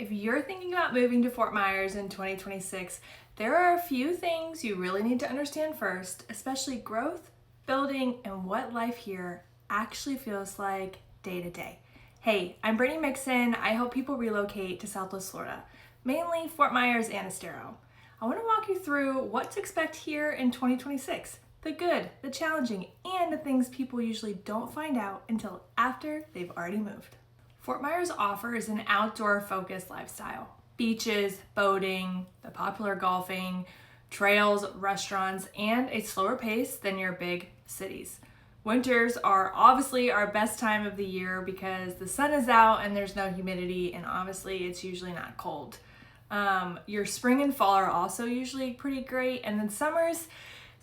If you're thinking about moving to Fort Myers in 2026, there are a few things you really need to understand first, especially growth, building, and what life here actually feels like day to day. Hey, I'm Brittany Mixon. I help people relocate to Southwest Florida, mainly Fort Myers and Estero. I want to walk you through what to expect here in 2026, the good, the challenging, and the things people usually don't find out until after they've already moved. Fort Myers offers an outdoor-focused lifestyle. Beaches, boating, the popular golfing, trails, restaurants, and a slower pace than your big cities. Winters are obviously our best time of the year because the sun is out and there's no humidity, and obviously it's usually not cold. Your spring and fall are also usually pretty great, and then summers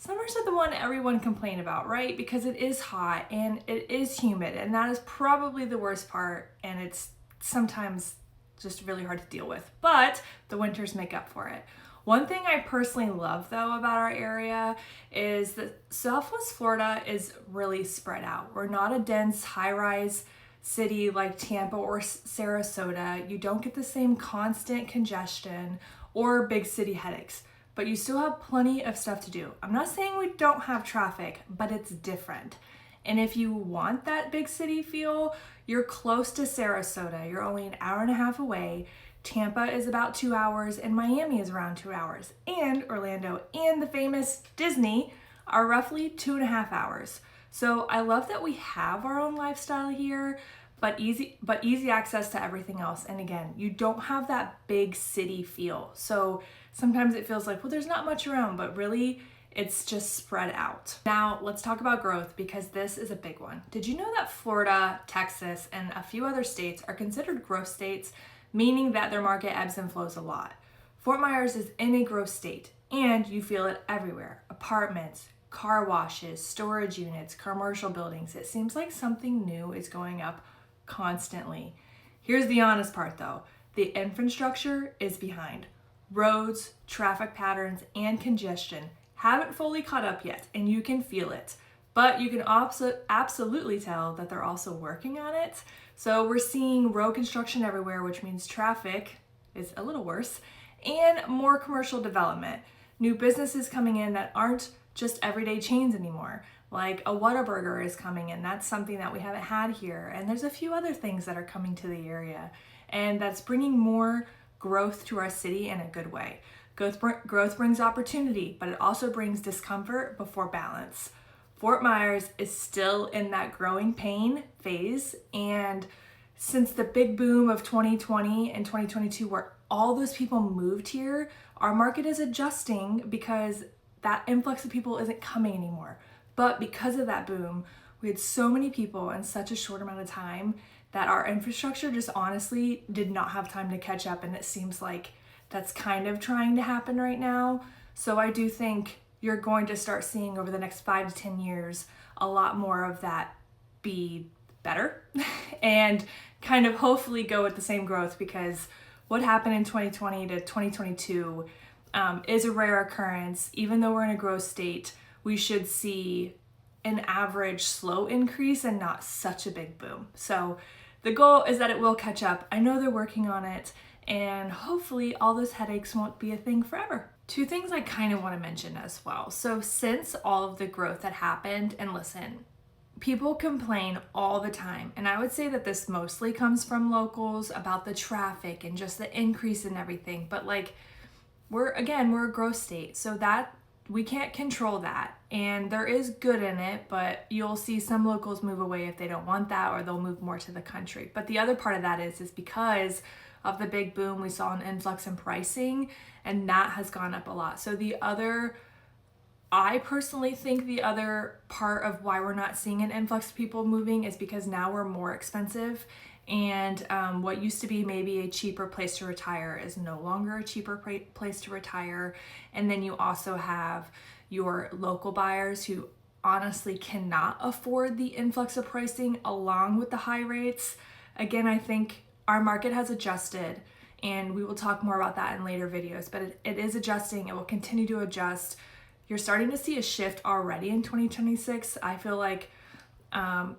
are the one everyone complains about, right? Because it is hot and it is humid, and that is probably the worst part, and it's sometimes just really hard to deal with. But the winters make up for it. One thing I personally love, though, about our area is that Southwest Florida is really spread out. We're not a dense, high-rise city like Tampa or Sarasota. You don't get the same constant congestion or big city headaches, but you still have plenty of stuff to do. I'm not saying we don't have traffic, but it's different. And if you want that big city feel, you're close to Sarasota. You're only an hour and a half away. Tampa is about 2 hours, and Miami is around 2 hours. And Orlando and the famous Disney are roughly 2.5 hours. So I love that we have our own lifestyle here, but easy access to everything else. And again, you don't have that big city feel. So sometimes it feels like, well, there's not much around, but really it's just spread out. Now let's talk about growth, because this is a big one. Did you know that Florida, Texas, and a few other states are considered growth states, meaning that their market ebbs and flows a lot? Fort Myers is in a growth state, and you feel it everywhere. Apartments, car washes, storage units, commercial buildings. It seems like something new is going up constantly. Here's the honest part though. The infrastructure is behind. Roads, traffic patterns, and congestion haven't fully caught up yet, and you can feel it. But you can also absolutely tell that they're also working on it. So we're seeing road construction everywhere, which means traffic is a little worse, and more commercial development. New businesses coming in that aren't just everyday chains anymore. Like a Whataburger is coming in. That's something that we haven't had here. And there's a few other things that are coming to the area, and that's bringing more growth to our city in a good way. Growth brings opportunity, but it also brings discomfort before balance. Fort Myers is still in that growing pain phase, and since the big boom of 2020 and 2022 where all those people moved here, our market is adjusting because that influx of people isn't coming anymore. But because of that boom, we had so many people in such a short amount of time that our infrastructure just honestly did not have time to catch up, and it seems like that's kind of trying to happen right now. So I do think you're going to start seeing over the next 5 to 10 years a lot more of that be better and kind of hopefully go with the same growth, because what happened in 2020 to 2022 is a rare occurrence. Even though we're in a growth state, we should see an average slow increase and not such a big boom. So the goal is that it will catch up. I know they're working on it, and hopefully all those headaches won't be a thing forever. Two things I kind of want to mention as well. So since all of the growth that happened, and listen, people complain all the time, and I would say that this mostly comes from locals about the traffic and just the increase in everything. But like, we're a growth state, so that we can't control that, and there is good in it, but you'll see some locals move away if they don't want that, or they'll move more to the country. But the other part of that is because of the big boom, we saw an influx in pricing, and that has gone up a lot. So I personally think the other part of why we're not seeing an influx of people moving is because now we're more expensive, and what used to be maybe a cheaper place to retire is no longer a cheaper place to retire. And then you also have your local buyers who honestly cannot afford the influx of pricing along with the high rates. Again, I think our market has adjusted, and we will talk more about that in later videos, but it is adjusting. It will continue to adjust. You're starting to see a shift already in 2026. I feel like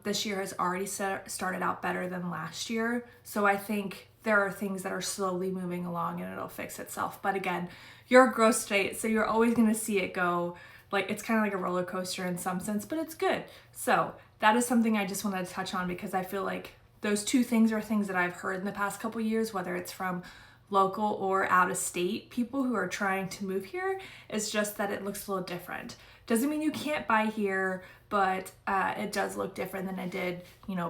this year has already started out better than last year. So I think there are things that are slowly moving along and it'll fix itself. But again, you're a growth state, so you're always going to see it go, like, it's kind of like a roller coaster in some sense, but it's good. So that is something I just wanted to touch on, because I feel like those two things are things that I've heard in the past couple years, whether it's from local or out of state people who are trying to move here. It's just that it looks a little different. Doesn't mean you can't buy here, but it does look different than it did,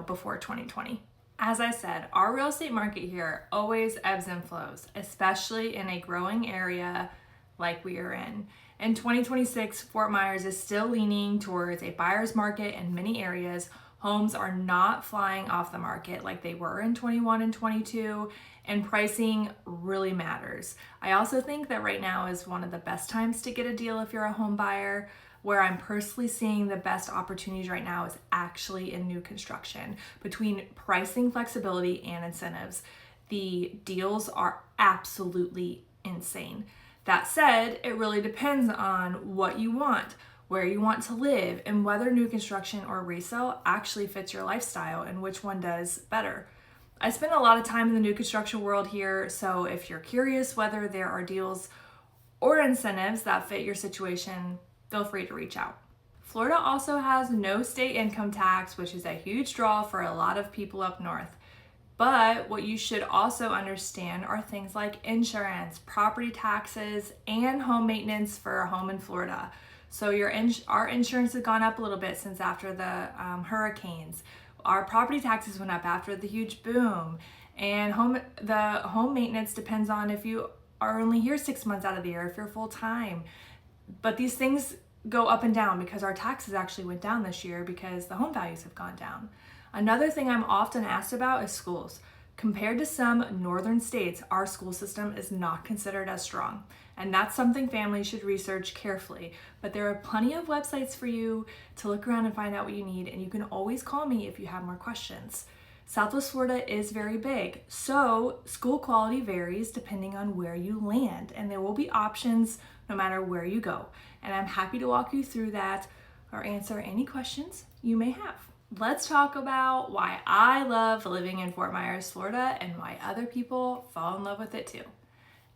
before 2020. As I said, our real estate market here always ebbs and flows, especially in a growing area like we are in. In 2026, Fort Myers is still leaning towards a buyer's market in many areas. Homes are not flying off the market like they were in 21 and 22, and pricing really matters. I also think that right now is one of the best times to get a deal if you're a home buyer. Where I'm personally seeing the best opportunities right now is actually in new construction. Between pricing flexibility and incentives, the deals are absolutely insane. That said, it really depends on what you want, where you want to live, and whether new construction or resale actually fits your lifestyle and which one does better. I spend a lot of time in the new construction world here, so if you're curious whether there are deals or incentives that fit your situation, feel free to reach out. Florida also has no state income tax, which is a huge draw for a lot of people up north. But what you should also understand are things like insurance, property taxes, and home maintenance for a home in Florida. So our insurance has gone up a little bit since after the hurricanes. Our property taxes went up after the huge boom. And the home maintenance depends on if you are only here 6 months out of the year, if you're full time. But these things go up and down because our taxes actually went down this year because the home values have gone down. Another thing I'm often asked about is schools. Compared to some northern states, our school system is not considered as strong. And that's something families should research carefully. But there are plenty of websites for you to look around and find out what you need. And you can always call me if you have more questions. Southwest Florida is very big, so school quality varies depending on where you land, and there will be options no matter where you go. And I'm happy to walk you through that or answer any questions you may have. Let's talk about why I love living in Fort Myers, Florida, and why other people fall in love with it too.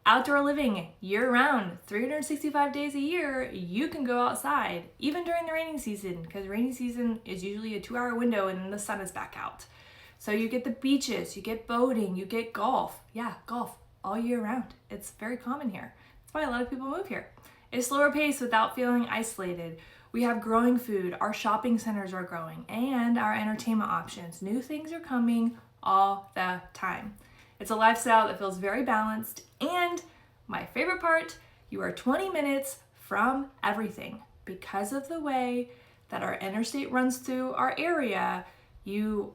Outdoor living year-round, 365 days a year, you can go outside, even during the rainy season, because rainy season is usually a 2-hour window and then the sun is back out. So you get the beaches, you get boating, you get golf. Yeah, golf all year round. It's very common here. That's why a lot of people move here. It's slower pace without feeling isolated. We have growing food, our shopping centers are growing, and our entertainment options. New things are coming all the time. It's a lifestyle that feels very balanced, and my favorite part, you are 20 minutes from everything. Because of the way that our interstate runs through our area, you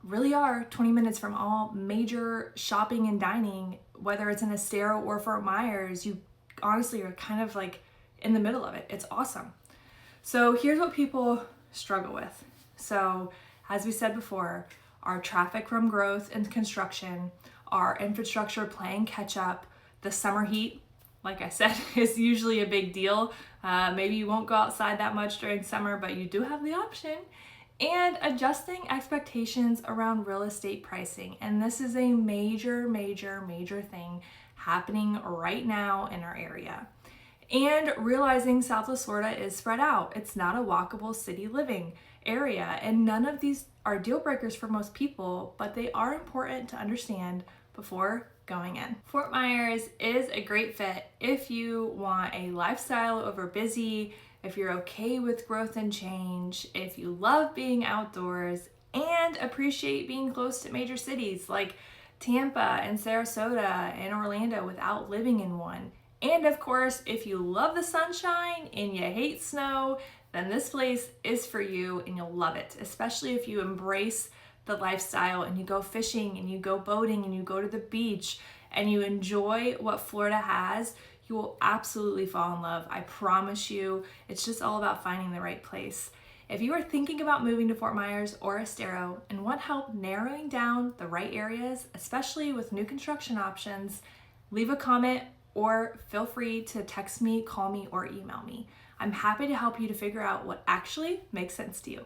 really are 20 minutes from all major shopping and dining, whether it's in Estero or Fort Myers. You honestly are kind of like in the middle of it. It's awesome. So here's what people struggle with. So as we said before, our traffic from growth and construction, our infrastructure playing catch up, the summer heat, like I said, is usually a big deal. Maybe you won't go outside that much during summer, but you do have the option. And adjusting expectations around real estate pricing. And this is a major, major, major thing happening right now in our area. And realizing Southwest Florida is spread out. It's not a walkable city living area. And none of these are deal breakers for most people, but they are important to understand before going in. Fort Myers is a great fit if you want a lifestyle over busy, if you're okay with growth and change, if you love being outdoors and appreciate being close to major cities like Tampa and Sarasota and Orlando without living in one. And of course, if you love the sunshine and you hate snow, then this place is for you and you'll love it, especially if you embrace the lifestyle and you go fishing and you go boating and you go to the beach and you enjoy what Florida has. You will absolutely fall in love. I promise you. It's just all about finding the right place. If you are thinking about moving to Fort Myers or Estero and want help narrowing down the right areas, especially with new construction options, leave a comment or feel free to text me, call me, or email me. I'm happy to help you to figure out what actually makes sense to you.